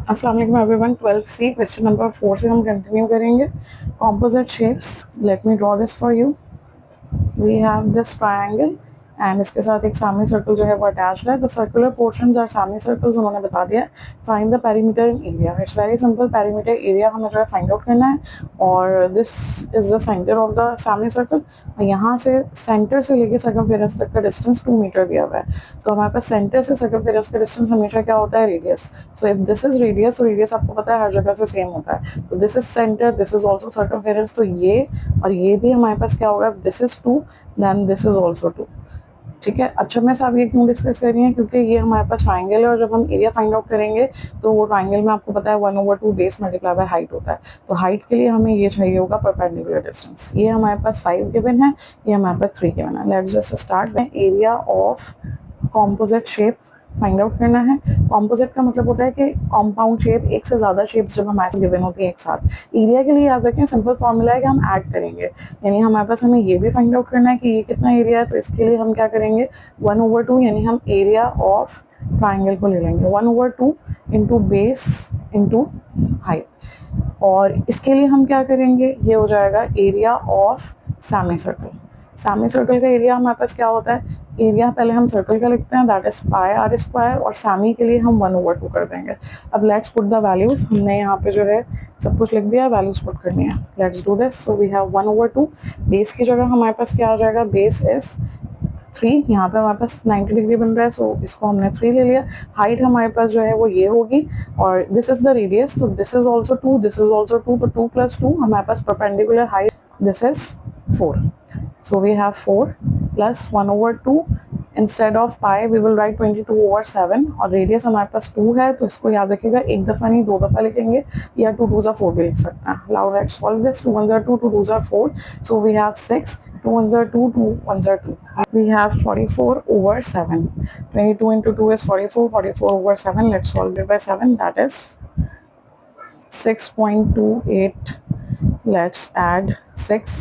अस्सलाम वालेकुम everyone. 12C question number 4 से हम कंटिन्यू करेंगे। Composite shapes, let me draw this for you. We have this triangle and इसके साथ एक सामने सर्कल जो है वो अटैच्ड है। द सर्कुलर पोर्शंस और सामने सर्कल्स उन्होंने बता दिया। Find the perimeter in area. It's very simple. Perimeter area हमें जो है फाइंड आउट करना है और this is the centre of the सामने सर्कल। यहाँ से सेंटर से लेके सर्कमफेरेंस तक का डिस्टेंस 2 मीटर दिया हुआ है। तो हमारे पास सेंटर से सर्कमफेरेंस का डिस्टेंस हमेशा क्या होता है? Radius. So if this is radius, तो रेडियस आपको पता है हर जगह से सेम होता है। तो this is centre, this is also circumference. तो ये और ये भी हमारे पास क्या होगा? This is 2 then this is also 2। ठीक है। अच्छा, मैं साहब ये क्यों डिस्कस कर रही हैं? क्योंकि ये हमारे पास ट्राइंगल है और जब हम एरिया फाइंड आउट करेंगे तो वो ट्राइंगल में आपको पता है 1/2 बेस मल्टीप्लाई बाय हाइट होता है। तो हाइट के लिए हमें ये चाहिए होगा परपेंडिकुलर डिस्टेंस। ये हमारे पास 5 गिवन है, ये हमारे पास 3 गिवन है। Let's just start with area of composite shape find out करना है। कॉम्पोजिट का मतलब होता है कि कॉम्पाउंड शेप, एक से ज़्यादा शेप्स जब हमारे गिवन होती है एक साथ। एरिया के लिए याद रखें सिंपल फॉर्मूला है कि हम ऐड करेंगे, यानी हमारे पास हमें ये भी फाइंड आउट करना है कि ये कितना एरिया है। तो इसके लिए हम क्या करेंगे? 1/2, यानी हम एरिया ऑफ ट्राइंगल को ले लेंगे। 1/2 इंटू बेस इंटू हाइट। और इसके लिए हम क्या करेंगे? ये हो जाएगा area of semi circle. Semi circle का एरिया हमारे पास क्या होता है? एरिया पहले हम सर्कल का लिखते हैं, that is pi r square, और सेमी के लिए हम 1/2 कर देंगे। अब लेट्स पुट द वैल्यूज। हमने यहाँ पे जो है सब कुछ लिख दिया, वैल्यूज पुट करनी है। Let's do this. So we have 1/2। Base की जगह हमारे पास क्या आ जाएगा? Base is 3। यहाँ पे हमारे पास 90 डिग्री बन रहा है, सो इसको हमने 3 ले लिया। हाइट हमारे पास जो है वो ये होगी, और दिस इज द रेडियस, तो this is also 2, this is also 2, तो 2 + 2 हमारे पास perpendicular height, this is 4। So we have 4 plus 1/2. Instead of pi we will write 22/7, और रेडियस हमारे पास 2 है, तो इसको याद रखिएगा, एक दफ़ा नहीं 2 दफ़ा लिखेंगे, या 2 2 4 भी लिख सकते हैं। Now let's solve this. 2 1 2, 2 2 4, so we have 6, 2 1 2, 2 1 2, we have 44/7। 22 into 2 is 44, 44/7, let's solve it by 7, that is 6.28. let's add 6,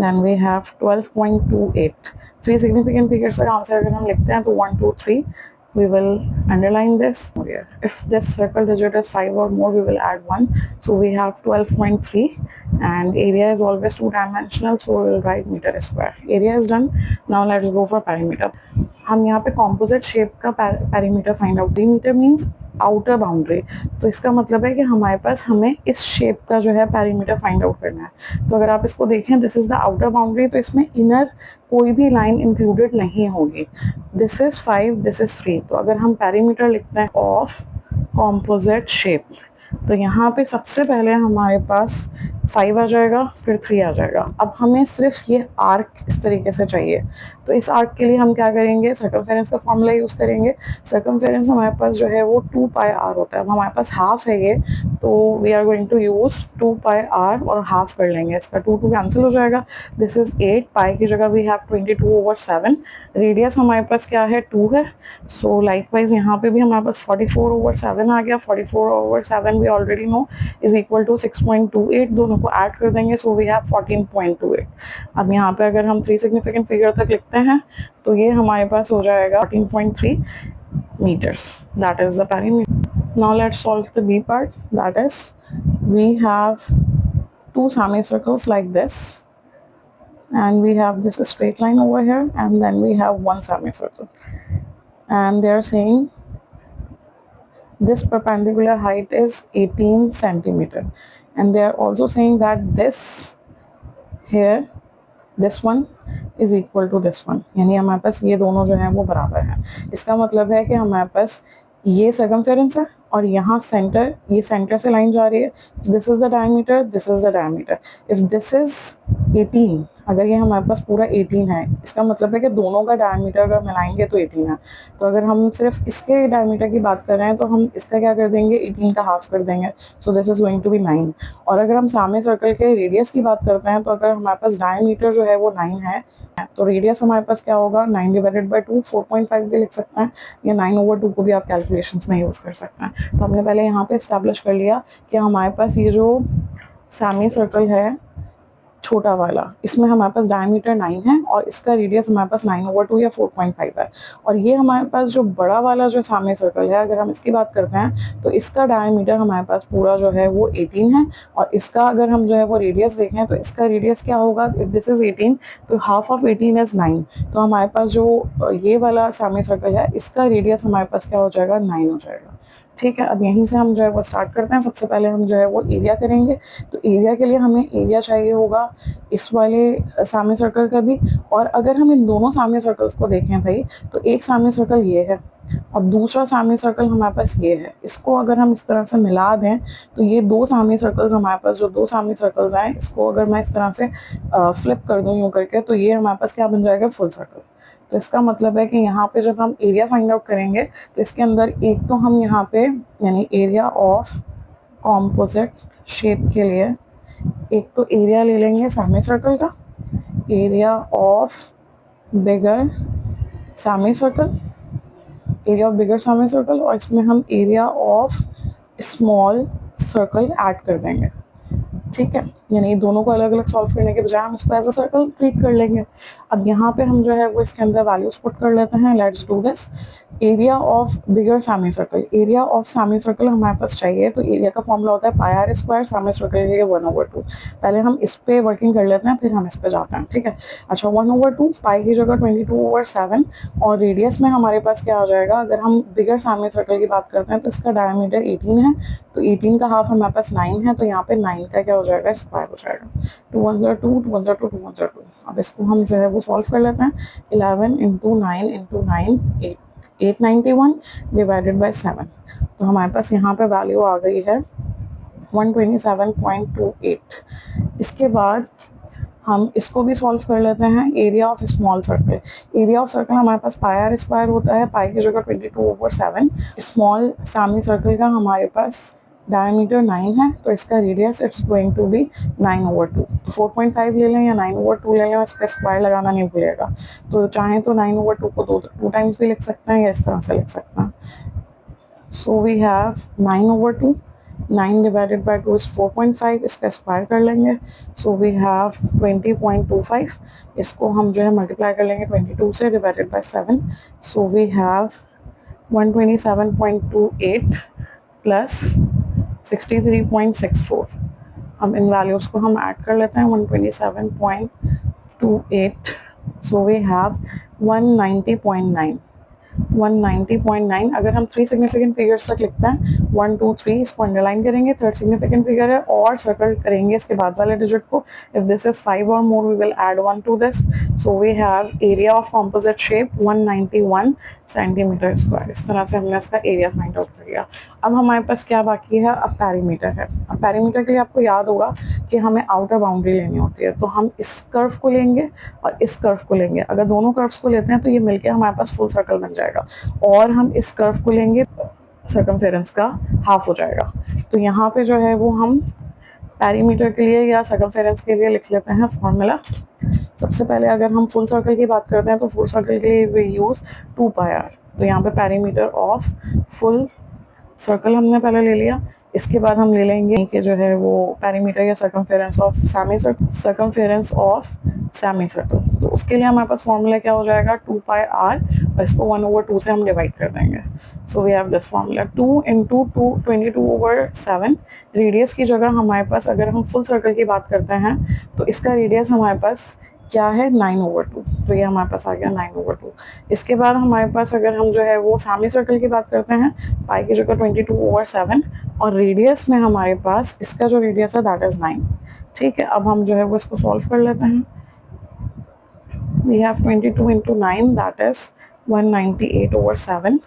then we have 12.28. 3 significant figures का आंसर अगर हम लिखते हैं तो 1 2 3, we will underline this. If this circle digit is 5 or more, we will add 1, so we have 12.3, and area is always 2-dimensional, so we will write meter square. Area is done. Now let's go for perimeter. हम यहाँ पे composite shape का perimeter find out. Perimeter means outer boundary, तो इसका मतलब है कि हमारे पास हमें इस शेप का जो है पेरीमीटर फाइंड आउट करना है। तो अगर आप इसको देखें, this is the outer boundary, तो इसमें इनर कोई भी लाइन इंक्लूडेड नहीं होगी। दिस इज 5, दिस इज 3, तो अगर हम पेरीमीटर लिखते हैं ऑफ कॉम्पोजिट शेप, तो यहाँ पे सबसे पहले हमारे पास 5 आ जाएगा, फिर 3 आ जाएगा। अब हमें सिर्फ ये आर्क इस तरीके से चाहिए, तो इस आर्क के लिए हम क्या करेंगे? सर्कमफेरेंस का फॉर्मूला यूज़ करेंगे। सर्कमफेरेंस हमारे पास जो है वो 2 पाई आर होता है। अब हमारे पास हाफ है ये, तो we are going to use 2 pi r और हाफ कर लेंगे। इसका 2 2 कैंसिल हो जाएगा। दिस इज 8, पाई की जगह वी हैव 22/7। रेडियस हमारे पास क्या है? 2 है, सो लाइकवाइज यहाँ पे भी हमारे पास 44/7 आ गया। 44/7 we already know is equal to 6.28, दोनों को ऐड कर देंगे, सो वी हैव 14.28। अब यहाँ पे अगर हम 3 सिग्निफिकेंट फिगर तक लिखते हैं तो ये हमारे पास हो जाएगा 14.3 meters. That is the perimeter. Now let's solve the B part. That is, we have 2 semicircles like this, and we have this straight line over here, and then we have 1 semicircle, and they are saying this perpendicular height is 18 centimeter, and they are also saying that this here, this one is equal to this one, यानी हमारे पास ये दोनों जो हैं वो बराबर हैं। इसका मतलब है कि हमारे पास ये सर्कमफेरेंस है और यहाँ सेंटर, ये सेंटर से लाइन जा रही है। This is the diameter, this is the diameter. If this is 18, अगर ये हमारे पास पूरा 18 है, इसका मतलब है कि दोनों का डायमीटर अगर मिलाएंगे तो 18 है। तो अगर हम सिर्फ इसके डायमीटर की बात कर रहे हैं तो हम इसका क्या कर देंगे? 18 का हाफ कर देंगे, so this is going to be 9। और अगर हम सामने सर्कल के रेडियस की बात करते हैं तो अगर हमारे पास डायमीटर जो है वो 9 है, तो रेडियस हमारे पास क्या होगा? 9/2, 4.5 भी लिख सकते हैं, या 9/2 को भी आप कैलकुलेशंस में यूज़ कर सकते हैं। तो हमने पहले यहाँ पे इस्टेब्लिश कर लिया कि हमारे पास ये जो सेमी सर्कल है छोटा वाला, इसमें हमारे पास डायमीटर 9 है और इसका रेडियस हमारे पास 9/2 या 4.5 है। और ये हमारे पास जो बड़ा वाला जो सामने सर्कल है, अगर हम इसकी बात करते हैं तो इसका डायमीटर हमारे पास पूरा जो है वो 18 है। और इसका अगर हम जो है वो रेडियस देखें तो इसका रेडियस क्या होगा, इफ दिस इज 18 तो हाफ ऑफ 18 इज 9। तो हमारे पास जो ये वाला सामने सर्कल है इसका रेडियस हमारे पास क्या हो जाएगा, 9 हो जाएगा। ठीक है, अब यहीं से हम जो है वो स्टार्ट करते हैं। सबसे पहले हम जो है वो एरिया करेंगे। तो एरिया के लिए हमें एरिया चाहिए होगा इस वाले सामने सर्कल का भी। और अगर हम इन दोनों सामने सर्कल्स को देखें भाई, तो एक सामने सर्कल ये है और दूसरा सामने सर्कल हमारे पास ये है। इसको अगर हम इस तरह से मिला दें तो ये दो सामने सर्कल्स हमारे पास, जो दो सामने सर्कल्स हैं, इसको अगर मैं इस तरह से फ्लिप कर दूँ यूँ करके, तो ये हमारे पास क्या बन जाएगा, फुल सर्कल। तो इसका मतलब है कि यहाँ पे जब हम एरिया फाइंड आउट करेंगे तो इसके अंदर एक तो हम यहाँ पे यानी एरिया ऑफ कॉम्पोजिट शेप के लिए एक तो एरिया ले लेंगे सामने सर्कल का, एरिया ऑफ बिगर सामने सर्कल, एरिया ऑफ बिगर सामने सर्कल, और इसमें हम area of small circle add कर देंगे। ठीक है, यानी दोनों को अलग अलग सॉल्व करने के बजाय हम इसको एज अ सर्कल ट्रीट कर लेंगे। अब यहाँ पे हम जो है वो इसके अंदर वैल्यूज पुट कर लेते हैं। Let's do this. Area of bigger सामने circle, area of semi circle हमारे पास चाहिए, तो एरिया का फॉर्मूला होता है पाई आर स्क्वायर, सामने सर्कल के लिए 1/2। पहले हम इस पे वर्किंग कर लेते हैं, फिर हम इस पे जाते हैं। ठीक है, अच्छा 1/2, पाई की जगह 22/7, और रेडियस में हमारे पास क्या आ जाएगा, अगर हम बिगर सामने सर्कल की बात करते हैं तो इसका डायमीटर 18 है, तो 18 का हाफ हमारे पास 9 है, तो यहाँ पे 9 का क्या हो जाएगा, स्क्वायर हो जाएगा। 2 1 2 2 1 2 2 1 2। अब इसको हम जो है वो सॉल्व कर लेते हैं। 11 × 9 × 9 8 891 डिवाइडेड बाय 7। तो हमारे पास यहाँ पे वैल्यू आ गई है 127.28। इसके बाद हम इसको भी सॉल्व कर लेते हैं। Area of small circle, area of circle हमारे पास पाई आर स्क्वायर होता है, पाई की जगह 22/7। स्मॉल सामने सर्कल का हमारे पास डायमीटर 9 है, तो इसका radius it's going to be 9/2। तो 4.5 ले लें या 9/2 ले लें, इस पर स्क्वायर लगाना नहीं भूलेगा। तो चाहें तो 9/2 को टू टाइम्स भी लिख सकते हैं या इस तरह से लिख सकते हैं। So we have 9/2, 9 divided by 2 is 4.5, इसका स्क्वायर कर लेंगे। सो वी हैव 20.25, इसको हम जो है मल्टीप्लाई कर लेंगे 22 से divided by 7। So we have 127.28 plus 63.64। अब इन वैल्यूज़ को हम ऐड कर लेते हैं। 127.28, सो वी हैव 190.9। 190.9। अगर हम 3 सिग्निफिकेंट फिगर्स तक लिखते हैं, 1 2 3, इसको अंडरलाइन करेंगे, थर्ड सिग्निफिकेंट फिगर है, और सर्कल करेंगे इसके बाद वाले डिजिट को। इफ दिस इज 5 और more we will add 1 to this. So we have area of composite shape 191 centimetre square. इस तरह से हमने इसका एरिया फाइंड आउट कर लिया। अब हमारे पास क्या बाकी है, अब पैरीमीटर है। अब पैरीमीटर के लिए आपको याद होगा कि हमें आउटर बाउंड्री लेनी होती है, तो हम इस कर्व को लेंगे और इस कर्व को लेंगे। अगर दोनों कर्व्स को लेते हैं तो ये मिलके हमारे पास फुल सर्कल बन जाएगा, और हम इस कर्व को लेंगे, सर्कमफेरेंस का हाफ हो जाएगा। तो यहाँ पे जो है वो हम पैरीमीटर के लिए या सर्कमफेरेंस के लिए लिख लेते हैं फॉर्मूला। सबसे पहले अगर हम फुल सर्कल की बात करते हैं तो फुल सर्कल के लिए वी यूज़ 2πr। तो यहाँ पे पैरीमीटर ऑफ फुल सर्कल हमने पहले ले लिया। इसके बाद हम ले लेंगे कि जो है वो पैरीमीटर या circumference of semi circle, circumference of semi circle. तो उसके लिए हमारे पास फॉर्मूला क्या हो जाएगा, 2πr, और इसको 1/2 से हम डिवाइड कर देंगे। So we have this formula 2 × 2 22/7। Radius की जगह हमारे पास, अगर हम फुल सर्कल की बात करते हैं तो इसका रेडियस हमारे पास क्या है, 9/2। तो ये हमारे पास आ गया 9/2। इसके बाद हमारे पास अगर हम जो है वो सामने सर्कल की बात करते हैं, पाई की जगह 22/7, और रेडियस में हमारे पास इसका जो रेडियस है दैट इज़ 9। ठीक है, अब हम जो है वो इसको सॉल्व कर लेते हैं। We have 22 × 9 that is 198/7,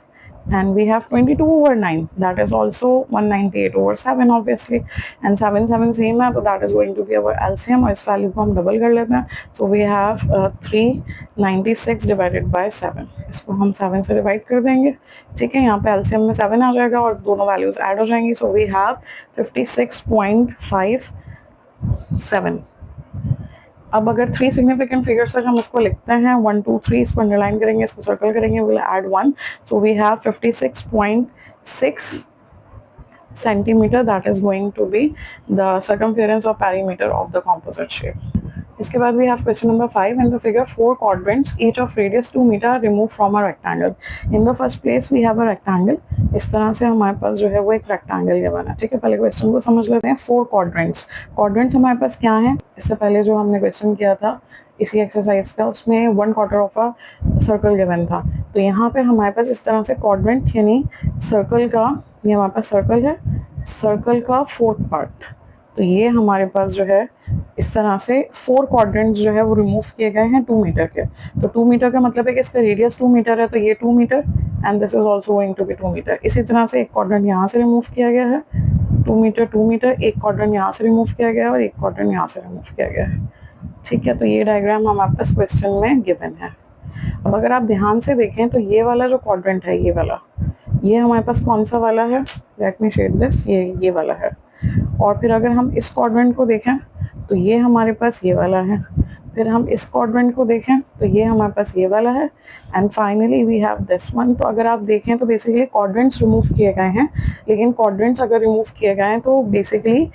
and we have 22/9 that is also 198/7 obviously, and 7 7 same है, तो that is going to be our LCM, और इस वैल्यू को हम डबल कर लेते हैं। so we have 396 divided by 7। इसको हम 7 से डिवाइड कर देंगे। ठीक है, यहाँ पे LCM में 7 आ जाएगा और दोनों वैल्यूज ऐड हो जाएंगी। so we have 56.57। अब अगर 3 सिग्निफिकेंट फिगर्स तक हम इसको लिखते हैं, 1 2 3, इसको अंडरलाइन करेंगे, इसको सर्कल करेंगे, will add 1। So we have 56.6 centimetre, that is going to be the circumference और perimeter of the composite shape. इसके बाद we have question number 5 in the figure 4 quadrants each of radius 2 meter are removed from a rectangle. In the first place we have a rectangle. इस तरह से हमारे पास जो है वो एक रेक्टेंगल गिवन है, ठीक है। पहले क्वेश्चन को समझ लेते हैं। 4 quadrants, quadrants हमारे पास क्या है, इससे पहले जो हमने क्वेश्चन किया था इसी एक्सरसाइज का, उसमें 1/4 ऑफ अ सर्कल गिवन था। तो यहाँ पे हमारे पास इस तरह से क्वाड्रेंट यानी सर्कल का, ये हमारे पास सर्कल है, सर्कल का 4th पार्ट, तो ये हमारे पास जो है इस तरह से 4 क्वाड्रेंट्स जो है वो रिमूव किए गए हैं 2 मीटर के। तो 2 मीटर का मतलब है कि इसका रेडियस 2 मीटर है, तो ये 2 metre and this is also going to be 2 metre. इसी तरह से एक क्वाड्रेंट यहाँ से रिमूव किया गया है 2 मीटर 2 मीटर, एक क्वाड्रेंट यहाँ से रिमूव किया गया है और एक क्वाड्रेंट यहाँ से रिमूव किया गया है, ठीक है। तो ये डायग्राम हमारे पास क्वेश्चन में गिवन है। अब अगर आप ध्यान से देखें तो ये वाला जो क्वाड्रेंट है, ये वाला, ये हमारे पास कौन सा वाला है, लेट मी शेड दिस, ये वाला है। और फिर अगर हम इस क्वाड्रेंट को देखें तो ये हमारे पास ये वाला है, फिर हम इस क्वाड्रेंट को देखें तो ये हमारे पास ये वाला है, and finally we have this one. तो अगर आप देखें तो बेसिकली क्वाड्रेंट्स रिमूव किए गए हैं, लेकिन क्वाड्रेंट्स अगर रिमूव किए गए हैं तो बेसिकली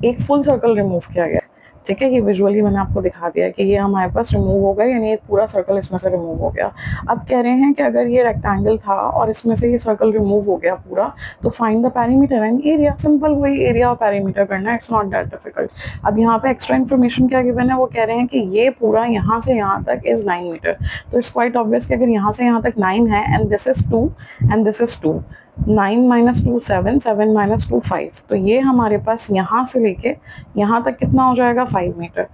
एक फुल सर्कल रिमूव किया गया, ठीक है। ये विजुअली मैंने आपको दिखा दिया कि ये हमारे पास रिमूव हो गया, यानी एक पूरा सर्कल इसमें से रिमूव हो गया। अब कह रहे हैं कि अगर ये रेक्टेंगल था और इसमें से ये सर्कल रिमूव हो गया पूरा, तो find the perimeter and area. Simple, वही एरिया और पेरीमीटर करना है, इट्स नॉट दैट डिफिकल्ट। अब यहाँ पे एक्स्ट्रा इन्फॉर्मेशन क्या गिवन है, वो कह रहे हैं कि ये पूरा यहाँ से यहाँ तक इज 9 मीटर। तो इट्स क्वाइट ऑब्वियस कि अगर यहाँ से यहाँ तक 9 है and this is 2 and this is 2, 9 - 2 7, 7 - 2 5, तो ये हमारे पास यहाँ से लेके यहाँ तक कितना हो जाएगा 5 मीटर।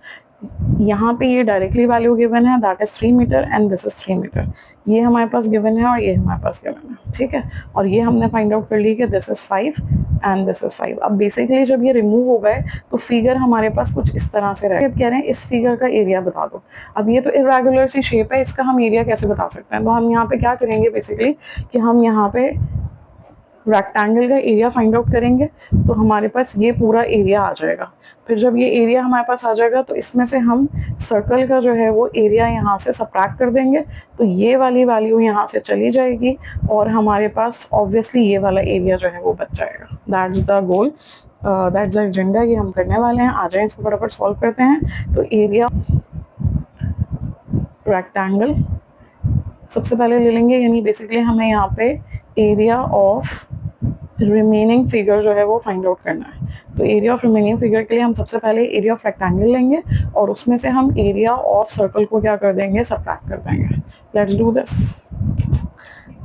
यहाँ पे ये डायरेक्टली वैल्यू गिवन है, that is 3 metre and this is 3 metre. ये हमारे पास गिवन है और ये हमारे पास गिवन है, ठीक है। और ये हमने फाइंड आउट कर ली कि this is 5 and this is 5। अब बेसिकली जब ये रिमूव हो गए तो फिगर हमारे पास कुछ इस तरह से रहे। अब कह रहे हैं इस फिगर का एरिया बता दो। अब ये तो इरेगुलर सी शेप है, इसका हम एरिया कैसे बता सकते हैं, तो हम यहाँ पे क्या करेंगे बेसिकली कि हम यहाँ पे रेक्टेंगल का एरिया फाइंड आउट करेंगे, तो हमारे पास ये पूरा एरिया आ जाएगा। फिर जब ये एरिया हमारे पास आ जाएगा तो इसमें से हम सर्कल का जो है वो एरिया यहाँ से सबट्रैक्ट कर देंगे, तो ये वाली वैल्यू यहाँ से चली जाएगी और हमारे पास ऑब्वियसली ये वाला एरिया जो है वो बच जाएगा। That's the goal, that's the agenda, ये हम करने वाले हैं। आ जाए इसको फटाफट सॉल्व करते हैं। तो एरिया रेक्टेंगल सबसे पहले ले लेंगे, यानी बेसिकली हमें यहाँ पे एरिया ऑफ रिमेनिंग फिगर जो है वो फाइंड आउट करना है। तो एरिया ऑफ रिमेनिंग फिगर के लिए हम सबसे पहले एरिया ऑफ रेक्टेंगल लेंगे और उसमें से हम एरिया ऑफ सर्कल को क्या कर देंगे, सबट्रैक्ट कर देंगे। Let's do this.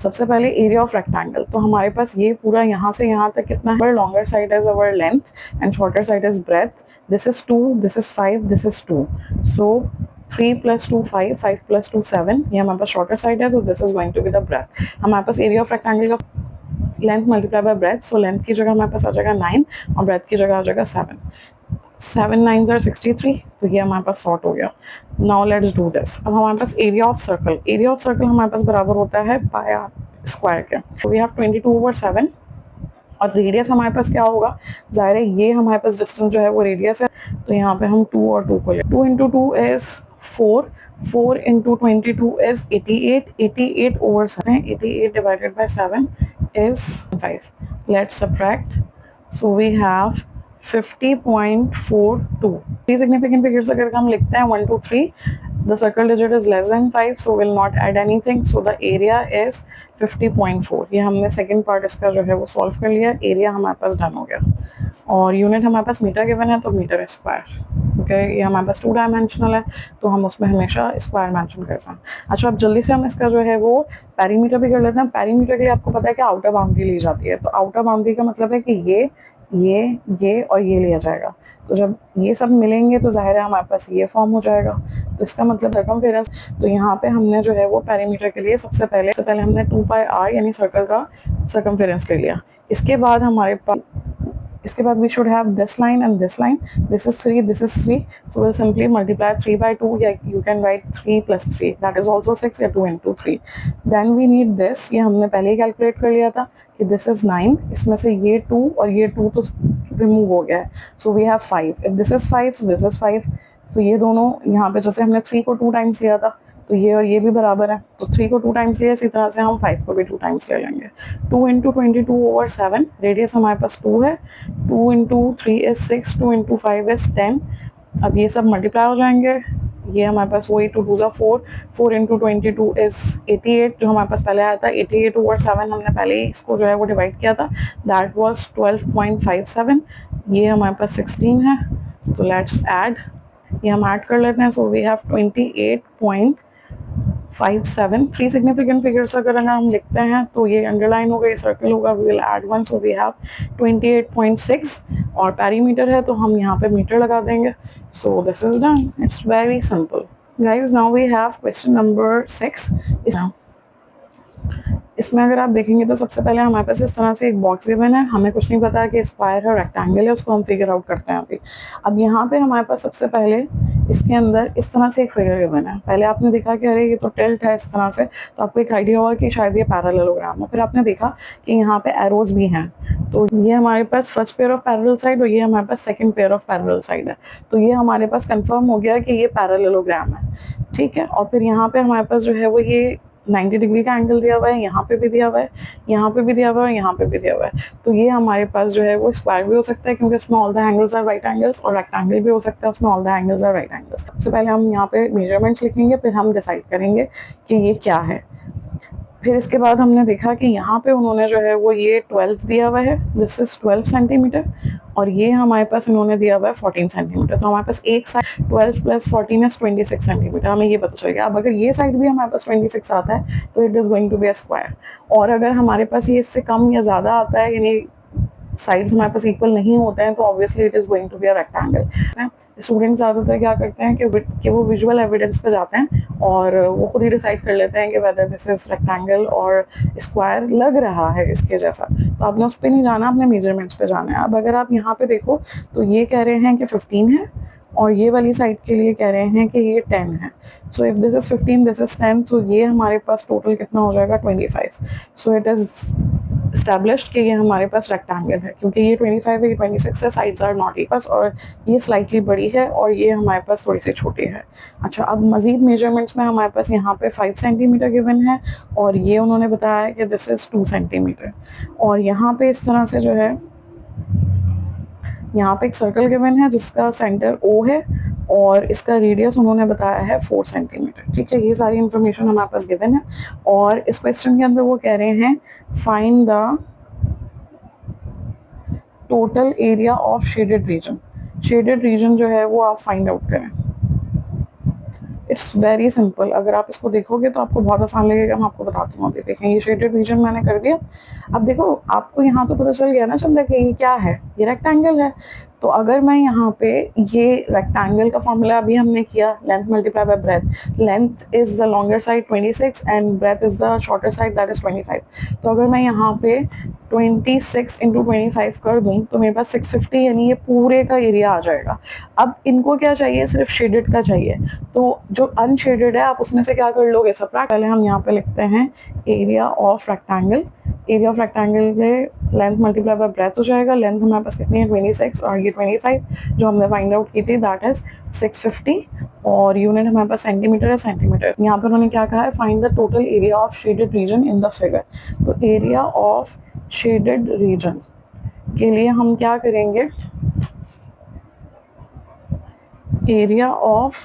सबसे पहले एरिया ऑफ रेक्टेंगल, तो हमारे पास ये पूरा यहाँ से यहाँ तक कितना है, longer side is our length and shorter side is breadth. This is 2, this is 5, this is 2, so 3 + 2 5, 5 + 2 7, ये हमारे पास शॉर्टर साइड है, तो this is going to be the breadth. हमारे पास एरिया ऑफ रेक्टेंगल का length multiply by breadth, so length की जगह हमारे पास आ जाएगा 9 और ब्रेथ की जगह आ जाएगा 7। 7 × 9 = 63, तो ये हमारे पास सॉर्ट हो गया। Now let's do this. अब हमारे पास area of circle, area of circle हमारे पास बराबर होता है पाई आर स्क्वायर के। तो वी हैव 22/7 और रेडियस हमारे पास क्या होगा, जाहिर है ये हमारे पास डिस्टेंस जो है वो रेडियस है, तो यहाँ पे हम 2 और 2 को ले, 2 × 2 is 4, 4 × 22 is 88, 88/7, 88 divided by 7 is 5. Let's subtract. So we have 50.42. Three significant figures अगर हम लिखते हैं 1 2 3, the circle digit is less than 5, so we'll not add anything. So the area is 50.4. ये हमने सेकंड पार्ट इसका जो है वो सॉल्व कर लिया। एरिया हमारे पास डन हो गया और यूनिट हमारे पास मीटर गिवन है, तो मीटर स्क्वायर। ओके, ये हमारे पास 2 डायमेंशनल है, तो हम उसमें हमेशा स्क्वायर मेंशन करते हैं। अच्छा, अब जल्दी से हम इसका जो है वो पेरीमीटर भी कर लेते हैं। पेरीमीटर के लिए आपको पता है कि आउटर बाउंड्री ली जाती है, तो आउटर बाउंड्री का मतलब है कि ये और ये लिया जाएगा। तो जब ये सब मिलेंगे तो जाहिर है हमारे पास ये फॉर्म हो जाएगा, तो इसका मतलब सर्कमफेरेंस। तो यहाँ पे हमने जो है वो पेरीमीटर के लिए सबसे पहले हमने 2πr यानी सर्कल का सर्कमफेरेंस ले लिया। इसके बाद हमारे पास we should have this line and this line. This is 3, this is 3, so we'll simply multiply 3 by 2. Yeah, you can write 3 + 3, that is also 6, या 2 × 3. Then we need this, ये हमने पहले ही कैलकुलेट कर लिया था कि this is 9, इसमें से ये 2 और ये 2 तो रिमूव हो गया है, so we have 5. If this is 5, so this is 5. तो ये दोनों यहाँ पे जैसे हमने 3 को 2 टाइम्स लिया था, तो ये और ये भी बराबर है, तो 3 को 2 टाइम्स लिया, इसी तरह से हम 5 को भी 2 टाइम्स ले लेंगे। 2 × 22/7, रेडियस हमारे पास 2 है, 2 × 3 is 6, 2 × 5 is 10, अब ये सब मल्टीप्लाई हो जाएंगे, ये हमारे पास वही 2 2 4, 4 इंटू 22 इज 88 जो हमारे पास पहले आया था। 88 ओवर 7 हमने पहले ही इसको जो है वो डिवाइड किया था, दैट वाज 12.57। ये हमारे पास 16 है, तो लेट्स ऐड, ये हम ऐड कर लेते हैं। So we have 28.57। 3 significant figures अगर हम लिखते हैं तो ये अंडरलाइन होगा, ये सर्कल होगा, we will add 1, so we have 28.6। और पैरीमीटर है तो हम यहाँ पे मीटर लगा देंगे। So this is done, it's very simple guys. Now we have question number 6। इसमें अगर आप देखेंगे तो सबसे पहले हमारे पास इस तरह से एक बॉक्स गिवन है, हमें कुछ नहीं पता कि स्क्वायर है रेक्टेंगल है, उसको हम फिगर आउट करते हैं अभी। अब यहाँ पे हमारे पास सबसे पहले इसके अंदर इस तरह से एक फिगर गिवन है। पहले आपने देखा कि अरे ये तो टिल्ट है इस तरह से, तो आपको एक आइडिया हुआ कि शायद ये पैरेललोग्राम है। फिर आपने देखा कि यहाँ पे एरोज भी हैं, तो ये हमारे पास first pair of parallel side और ये हमारे पास second pair of parallel side है। तो ये हमारे पास कंफर्म हो गया कि ये पैरेललोग्राम है, ठीक है। और फिर यहाँ पे हमारे पास जो है वो ये 90 डिग्री का एंगल दिया हुआ है, यहाँ पे भी दिया हुआ है, यहाँ पे भी दिया हुआ है, यहाँ पे भी दिया हुआ है। तो ये हमारे पास जो है वो स्क्वायर भी हो सकता है क्योंकि उसमें all the angles are right angles, और रेक्टेंगल भी हो सकता है उसमें all the angles are right angles. सबसे पहले हम यहाँ पे मेजरमेंट्स लिखेंगे, फिर हम डिसाइड करेंगे कि ये क्या है। फिर इसके बाद हमने देखा कि यहाँ पे उन्होंने जो है वो ये 12 दिया हुआ है, दिस इज 12 सेंटीमीटर, और ये हमारे पास इन्होंने दिया हुआ है 14 सेंटीमीटर। तो हमारे पास एक साइड 12 प्लस 14 इज 26 सेंटीमीटर, हमें ये पता चल गया। अब अगर ये साइड भी हमारे पास 26 आता है तो it is going to be a square, और अगर हमारे पास ये इससे कम या ज़्यादा आता है, यानी साइड्स हमारे पास इक्वल नहीं होते हैं, तो obviously it is going to be a rectangle. Students ज़्यादातर क्या करते हैं कि वो विजुअल एविडेंस पे जाते हैं और वो खुद ही डिसाइड कर लेते हैं कि वेदर दिस इज रेक्टेंगल और स्क्वायर लग रहा है इसके जैसा। तो आपने उस पर नहीं जाना, आपने मेजरमेंट्स पे जाना है। अब अगर आप यहाँ पे देखो तो ये कह रहे हैं कि 15 है, और ये वाली साइड के लिए कह रहे हैं कि ये 10 है। So if this is 15, this is 10, तो ये हमारे पास टोटल कितना हो जाएगा 25। सो इट इज़ एस्टैब्लिश्ड कि ये हमारे पास रेक्टेंगल है, क्योंकि ये 25 है, ये 26 है, साइड्स आर नॉट इक्वल, और ये स्लाइटली बड़ी है और ये हमारे पास थोड़ी सी छोटी है। अच्छा, अब मजीद मेजरमेंट्स में हमारे पास यहाँ पे 5 सेंटीमीटर गिवन है, और ये उन्होंने बताया है कि दिस इज़ 2 सेंटीमीटर। और यहाँ पे इस तरह से जो है यहाँ पे एक सर्कल गिवन है जिसका सेंटर O है, और इसका रेडियस उन्होंने बताया है 4 सेंटीमीटर, ठीक है। ये सारी इन्फॉर्मेशन हमारे पास गिवन है, और इस क्वेश्चन के अंदर वो कह रहे हैं find the total area of shaded region. Shaded region जो है वो आप फाइंड आउट करें। इट्स वेरी सिंपल, अगर आप इसको देखोगे तो आपको बहुत आसान लगेगा। मैं आपको बताती हूँ। अभी देखें, ये शेडेड रीजन मैंने कर दिया। अब देखो, आपको यहाँ तो पता चल गया ना चंदा कि ये क्या है, ये रेक्टेंगल है। तो अगर मैं यहाँ पे ये रेक्टेंगल का फॉर्मूला अभी हमने किया, length multiply by breadth, length is the longer side 26 and breadth is the shorter side that is 25। तो अगर मैं यहाँ पे 26 इंटू 25 कर दूँ तो मेरे पास 650, यानी ये पूरे का एरिया आ जाएगा। अब इनको क्या चाहिए, सिर्फ शेडेड का चाहिए, तो जो अनशेडेड है आप उसमें से क्या कर लोगे, सबट्रैक्ट। पहले हम यहाँ पे लिखते हैं area of rectangle. Area of rectangle के लेंथ मल्टीप्लाई बाय ब्रेथ हो जाएगा। लेंथ हमारे पास कितनी है 26, और ये 25 जो हमने फाइंड आउट की थी दैट इज 650, और यूनिट हमारे पास सेंटीमीटर है, सेंटीमीटर। यहाँ पर उन्होंने क्या कहा है, find the total area of shaded region in the figure. तो एरिया ऑफ शेडेड रीजन के लिए हम क्या करेंगे, एरिया ऑफ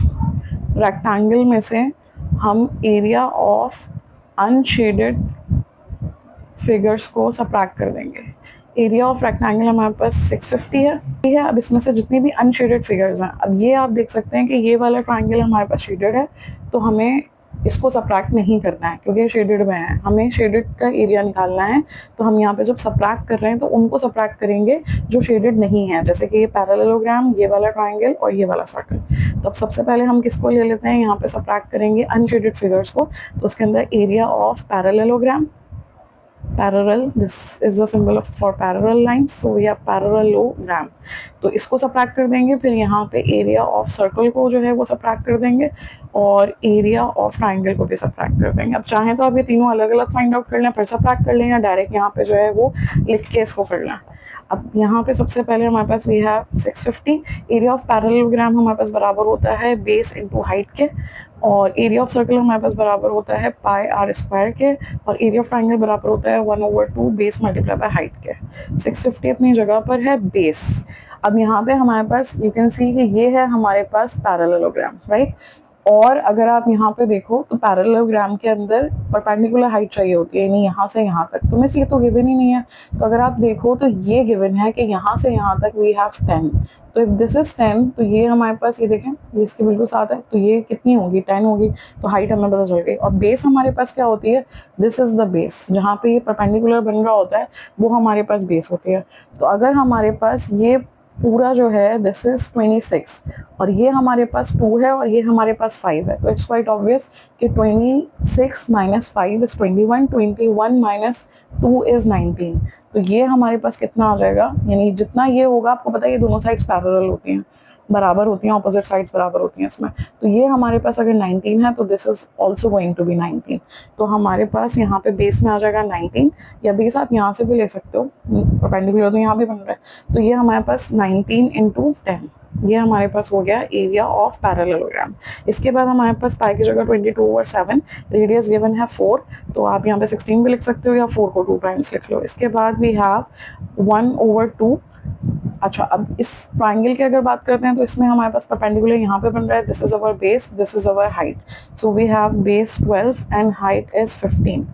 रेक्टेंगल में से हम एरिया ऑफ अनशेडेड फिगर्स को सबट्रैक्ट कर देंगे। एरिया ऑफ रेक्टेंगल हमारे पास 650 है। अब इसमें से जितनी भी अनशेडेड फिगर्स हैं, अब ये आप देख सकते हैं कि ये वाला ट्रायंगल हमारे पास शेडेड है, तो हमें इसको सबट्रैक्ट नहीं करना है क्योंकि शेडेड में है, हमें शेडेड का एरिया निकालना है। तो हम यहाँ पे जब सबट्रैक्ट कर रहे हैं तो उनको सबट्रैक्ट करेंगे जो शेडेड नहीं है, जैसे कि ये पैरेललोग्राम, ये वाला ट्रायंगल और ये वाला सर्कल। तो अब सबसे पहले हम किसको ले लेते हैं, यहाँ पे सबट्रैक्ट करेंगे अनशेडेड फिगर्स को। तो उसके अंदर area of parallelogram, parallel, this is the symbol of for parallel lines, so we have parallelogram, तो इसको सबट्रैक्ट कर देंगे। फिर यहाँ पे एरिया ऑफ सर्कल को जो है वो सबट्रैक्ट कर देंगे, और एरिया ऑफ ट्राइंगल को भी सबट्रैक्ट कर देंगे। अब चाहें तो आप ये तीनों अलग अलग फाइंड आउट कर लें, फिर सबट्रैक्ट कर लें, या डायरेक्ट यहाँ पे जो है वो लिख के इसको कर लें। अब यहाँ पे सबसे पहले हमारे पास we have 650। Area of parallelogram हमारे पास बराबर होता है बेस इंटू हाइट के, और एरिया ऑफ सर्कल हमारे पास बराबर होता है पाई आर स्क्वायर के, और एरिया ऑफ ट्राइंगल बराबर होता है 1/2 बेस मल्टीप्लाई बाय हाइट के। 650 अपनी जगह पर है बेस। अब यहाँ पे हमारे पास यू कैन सी कि ये है हमारे पास पैरेललोग्राम, राइट। और अगर आप यहाँ पे देखो तो पैरेललोग्राम के अंदर परपेंडिकुलर हाइट चाहिए होती है, यानी यहाँ से यहाँ तक, तुम्हें ये तो गिवन ही नहीं है। तो अगर आप देखो तो ये गिवन है कि यहाँ से यहाँ तक वी हैव 10, तो इफ दिस इज 10 तो ये हमारे पास, ये देखें ये इसके बिल्कुल साथ है, तो ये कितनी होगी 10 होगी, तो हाइट हमें पता चल गई। और बेस हमारे पास क्या होती है, दिस इज द बेस, जहाँ पे ये परपेंडिकुलर बन रहा होता है वो हमारे पास बेस होती है। तो अगर हमारे पास ये पूरा जो है दिस इज 26 और ये हमारे पास 2 है और ये हमारे पास 5 है, तो इट्स क्वाइट ऑब्वियस कि 26 माइनस 5 इज 21, 21 माइनस 2 इज 19। तो ये हमारे पास कितना आ जाएगा, यानी जितना ये होगा, आपको पता है ये दोनों साइड्स पैरेलल होती हैं, बराबर होती हैं, ऑपोजिट साइड्स बराबर होती हैं इसमें। तो ये हमारे पास अगर 19 है तो this is also going to be 19। तो हमारे पास यहाँ पे बेस में आ जाएगा 19, या बेस आप यहाँ से भी ले सकते हो, परपेंडिकुलर तो यहाँ भी बन रहा है। तो ये हमारे पास 19 इंटू 10, ये हमारे पास हो गया एरिया ऑफ पैरेललोग्राम। इसके बाद हमारे पास पाई की जगह 22/7, रेडियस गिवन है 4, तो आप यहाँ पे 16 भी लिख सकते हो या 4 को 2 टाइम्स लिख लो। इसके बाद वी हैव 1/2। अच्छा, अब इस ट्राइंगल की अगर बात करते हैं तो इसमें हमारे पास परपेंडिकुलर यहाँ पे बन रहा है, this is our base, this is our height, so we have base 12 and height is 15।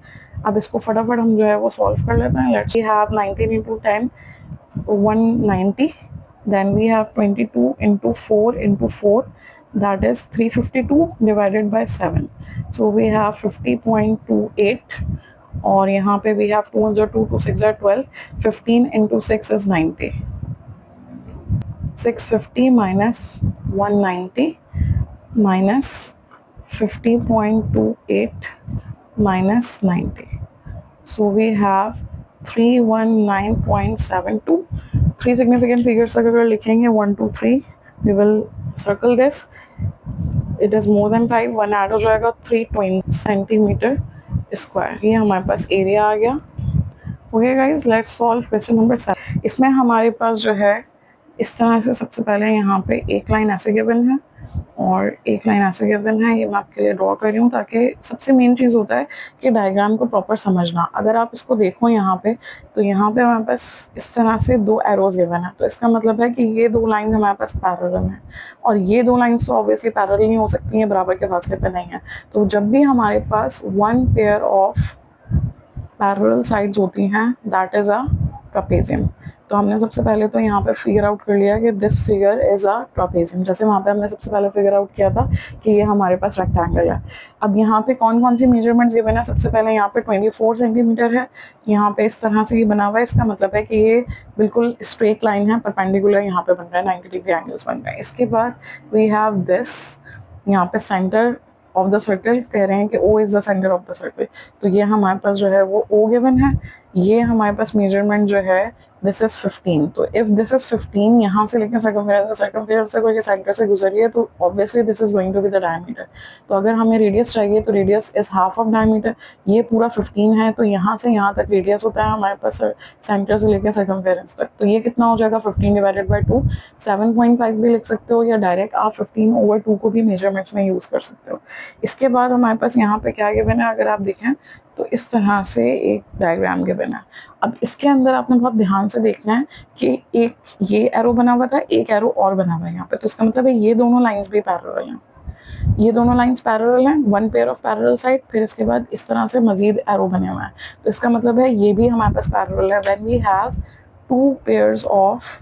अब इसको फटाफट हम जो है वो सॉल्व कर लेते हैं। Let's we have 19 into 10 190, then we have 22 into 4 into 4, that is 352 divided by 7, so we have 50.28। और यहाँ पे we have 2 1 2 2 6 12, 15 into 6 is 90, 650 minus 190 minus 50.28 minus 90, so we have 319.72। 3 significant figures अगर लिखेंगे 1 2 3, we will circle this, it is more than 5, 1 add हो जाएगा, 320 centimetre square, ये हमारे पास एरिया आ गया। Okay guys, let's solve question number 7। इसमें हमारे पास जो है इस तरह से सबसे पहले यहाँ पे एक लाइन ऐसे गिवन है और एक लाइन ऐसे गिवन है, ये मैं आपके लिए ड्रॉ कर रही हूँ ताकि सबसे मेन चीज़ होता है कि डायग्राम को प्रॉपर समझना। अगर आप इसको देखो यहाँ पे, तो यहाँ पे हमारे पास इस तरह से 2 एरोज गिवन है, तो इसका मतलब है कि ये 2 लाइन हमारे पास पैरेलल हैं और ये 2 लाइन्स तो ऑब्वियसली पैरेलल नहीं हो सकती हैं, बराबर के फासले पे नहीं है। तो जब भी हमारे पास 1 पेयर ऑफ पैरेलल साइड्स होती हैं, दैट इज़ अ ट्रापेजियम। तो हमने सबसे पहले तो यहाँ पे फिगर आउट कर लिया कि this figure is a trapezium, जैसे वहाँ पे हमने सबसे पहले फिगर आउट किया था कि ये हमारे पास रेक्टेंगल है। अब यहाँ पे कौन कौन सी मेजरमेंट्स गिवन है, सबसे पहले यहाँ पे 24 सेंटीमीटर है, यहाँ पे इस तरह से ये बना हुआ है, इसका मतलब है कि ये बिल्कुल स्ट्रेट लाइन है, परपेंडिकुलर यहाँ पे बन रहा है, 90 डिग्री एंगल्स बन रहे हैं। इसके बाद वी हैव दिस, यहाँ पे सेंटर ऑफ द सर्कल कह रहे हैं कि O is the centre of the circle, तो ये हमारे पास जो है वो O गिवन है। ये हमारे पास मेजरमेंट जो है दिस इज 15, तो इफ दिस इज 15 यहाँ से लेकर सर्कमफेरेंस से कोई सेंटर से गुजरी है तो obviously this is going to be the diameter. तो अगर हमें रेडियस चाहिए तो radius is half of diameter, ये पूरा 15 है, तो यहाँ से यहाँ तक रेडियस होता है हमारे पास सेंटर से लेकर सर्कमफेरेंस तक, तो ये कितना हो जाएगा 15 डिवाइडेड बाई 2, 7.5 भी लिख सकते हो या डायरेक्ट आप 15/2 को भी मेजरमेंट्स में यूज़ कर सकते हो। इसके बाद हमारे पास यहाँ पे क्या गिवन है, अगर आप देखें तो इस तरह से एक डायग्राम गिवन है। अब इसके अंदर आपने बहुत ध्यान से देखना है कि एक ये एरो बना हुआ था, एक एरो और बना हुआ है यहाँ पे, तो इसका मतलब है ये दोनों लाइंस भी पैरेलल हैं, ये दोनों लाइंस पैरेलल हैं, 1 पेयर ऑफ पैरेलल साइड, फिर इसके बाद इस तरह से मजीद एरो बने हुए हैं, तो इसका मतलब है ये भी हमारे पास पैरेलल है। When we have 2 pairs of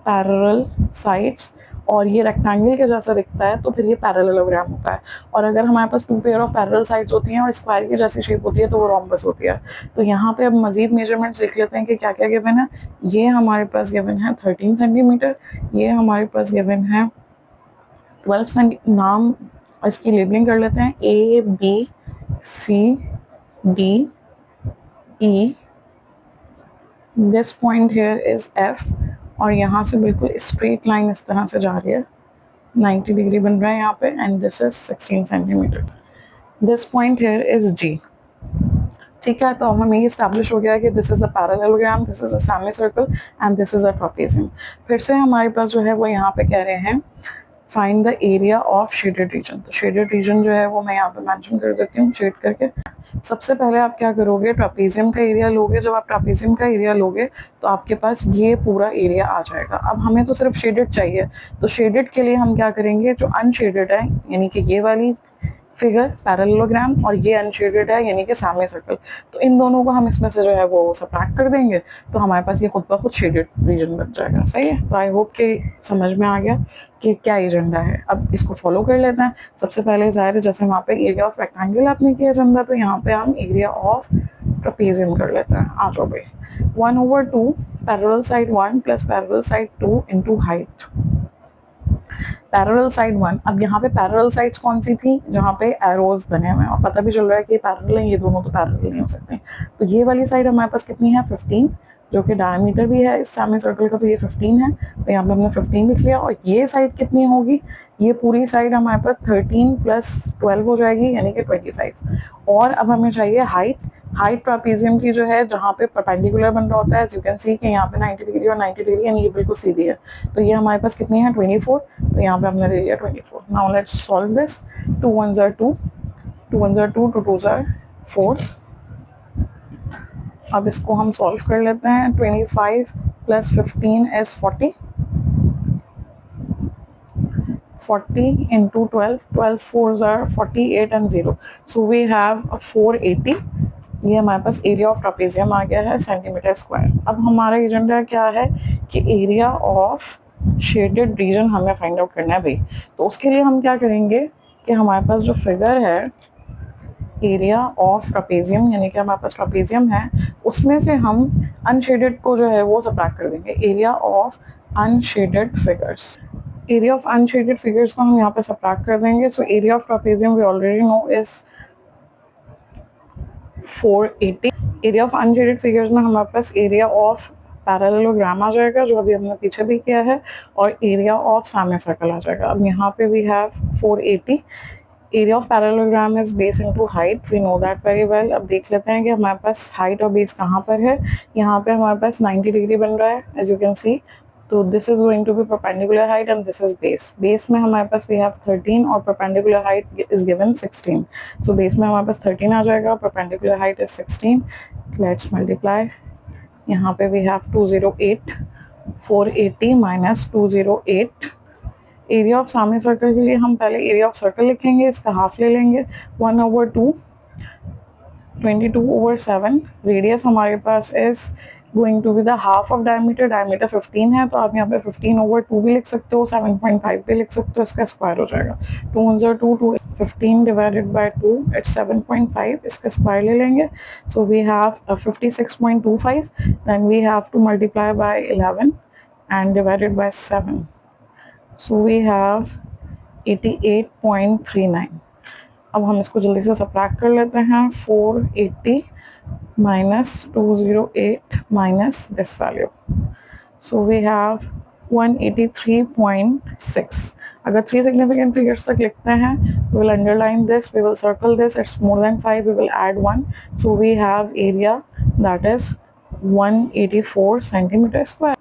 parallel sides और ये रेक्टेंगल के जैसा दिखता है तो फिर ये पैरेललोग्राम होता है। और अगर हमारे पास 2 पेयर ऑफ पैरेलल साइड्स होती हैं और स्क्वायर की जैसी शेप होती है तो वो रोम्बस होती है। तो यहाँ पे अब मजीद मेजरमेंट्स देख लेते हैं कि क्या क्या गिवन है। ये हमारे पास गिवन है 13 सेंटीमीटर, ये हमारे पास गिवन है 12 सेंटी। नाम इसकी लेबलिंग कर लेते हैं, ABCDE, this point here is F, और यहाँ से बिल्कुल स्ट्रेट लाइन इस तरह से जा रही है, 90 डिग्री बन रहा है यहाँ पे, and this is 16 centimetre. This point here is G। ठीक है, तो हमें ये स्टैब्लिश हो गया कि this is a parallelogram, this is a semi circle and this is a trapezium. फिर से हमारे पास जो है वो यहाँ पे कह रहे हैं find the area of shaded region. तो शेडेड रीजन जो है वो मैं यहाँ पे मेंशन कर देती हूँ शेड करके। सबसे पहले आप क्या करोगे, ट्रापेजियम का एरिया लोगे। जब आप ट्रापेजियम का एरिया लोगे तो आपके पास ये पूरा एरिया आ जाएगा। अब हमें तो सिर्फ शेडेड चाहिए, तो शेडेड के लिए हम क्या करेंगे, जो अनशेडेड है यानी कि ये वाली फिगर पैरेललोग्राम और ये अनशेडेड है यानी कि सामने सर्कल, तो इन दोनों को हम इसमें से जो है वो सबट्रैक्ट कर देंगे, तो हमारे पास ये खुद ब खुद शेडेड रीजन बन जाएगा। सही है, तो आई होप कि समझ में आ गया कि क्या एजेंडा है। अब इसको फॉलो कर लेते हैं। सबसे पहले ज़ाहिर है जैसे वहाँ पे एरिया ऑफ रेक्टेंगल आपने किया एजेंडा, तो यहाँ पे हम एरिया ऑफ ट्रपेजियम कर लेते हैं। आ जाओ भाई, 1/2 parallel side 1 plus parallel side 2 into height parallel side 1। अब यहाँ पे पैरेलल साइड्स कौन सी थी, जहाँ पे एरोज बने हुए हैं और पता भी चल रहा है कि पैरेलल है, ये दोनों तो पैरेलल नहीं हो सकते। तो ये वाली साइड हमारे पास कितनी है, 15, जो कि डायमीटर भी है इस सेमी सर्कल का, तो ये 15 है, तो यहाँ पे हमने 15 लिख लिया। और ये साइड कितनी होगी, ये पूरी साइड हमारे पास 13 प्लस 12 हो जाएगी यानी कि 25। और अब हमें चाहिए हाइट। हाइट ट्रापेजियम की जो है जहाँ पे परपेंडिकुलर बन रहा होता है, यू कैन सी कि यहाँ पे 90 डिग्री और 90 डिग्री यानी ये बिल्कुल सीधी है, तो ये हमारे पास कितनी है 24, तो यहाँ पे हमने ले लिया 24। Now let's solve this. 2 1s are 2, 2 1s are 2, 2 2s are 4। अब इसको हम सॉल्व कर लेते हैं। 25 plus 15 is 40, 40 into 12, 12 4s are 48 and 0, so we have a 480। ये हमारे पास एरिया ऑफ ट्रापेजियम आ गया है सेंटीमीटर स्क्वायर। अब हमारा एजेंडा क्या है कि एरिया ऑफ शेडेड रीजन हमें फाइंड आउट करना है भाई। तो उसके लिए हम क्या करेंगे कि हमारे पास जो फिगर है एरिया ऑफ ट्रापेजियम यानी कि हमारे पास ट्रापेजियम है, उसमें से हम अनशेडेड को जो है वो सबट्रैक्ट कर देंगे। Area of unshaded figures, area of unshaded figures को हम यहाँ पे सबट्रैक्ट कर देंगे। So area of trapezium we already know is 480। Area of unshaded figures में हमारे पास एरिया ऑफ पैरेललोग्राम आ जाएगा, जो अभी हमने पीछे भी किया है, और एरिया ऑफ सामने सर्कल आ जाएगा। अब यहाँ पे we have 480। Area of parallelogram is base into height, we know that very well. अब देख लेते हैं कि हमारे पास हाइट और बेस कहाँ पर है। यहाँ पे हमारे पास 90 डिग्री बन रहा है एज यू कैन सी, तो this is going to be perpendicular height and this is base. Base में हमारे पास वी हैव 13 और परपेंडिकुलर हाइट इज गिवन 16, सो बेस में हमारे पास 13 आ जाएगा, perpendicular height is 16। Let's multiply. यहाँ पे we have 208, 480 minus 208। Area of semi circle के लिए हम पहले एरिया ऑफ सर्कल लिखेंगे, इसका हाफ ले लेंगे, 1/2, 22/7। रेडियस हमारे पास is going to be the half of diameter, diameter 15 है, तो आप यहाँ पे 15/2 भी लिख सकते हो, 7.5 भी लिख सकते हो, इसका स्क्वायर हो जाएगा। 2 1s are 2, 2 15 divided by 2 it's 7.5, इसका स्क्वायर ले लेंगे। So we have 56.25, then we have to multiply by 11 and divided by 7, so we have 88.39। अब हम इसको जल्दी से सबट्रैक्ट कर लेते हैं। 480 minus 208 minus this value, so we have 183.6। अगर 3 सिग्निफिकेंट फिगर्स तक लिखते हैं, we will underline this, we will circle this, it's more than 5, we will add 1, so we have area that is 184 centimeter square।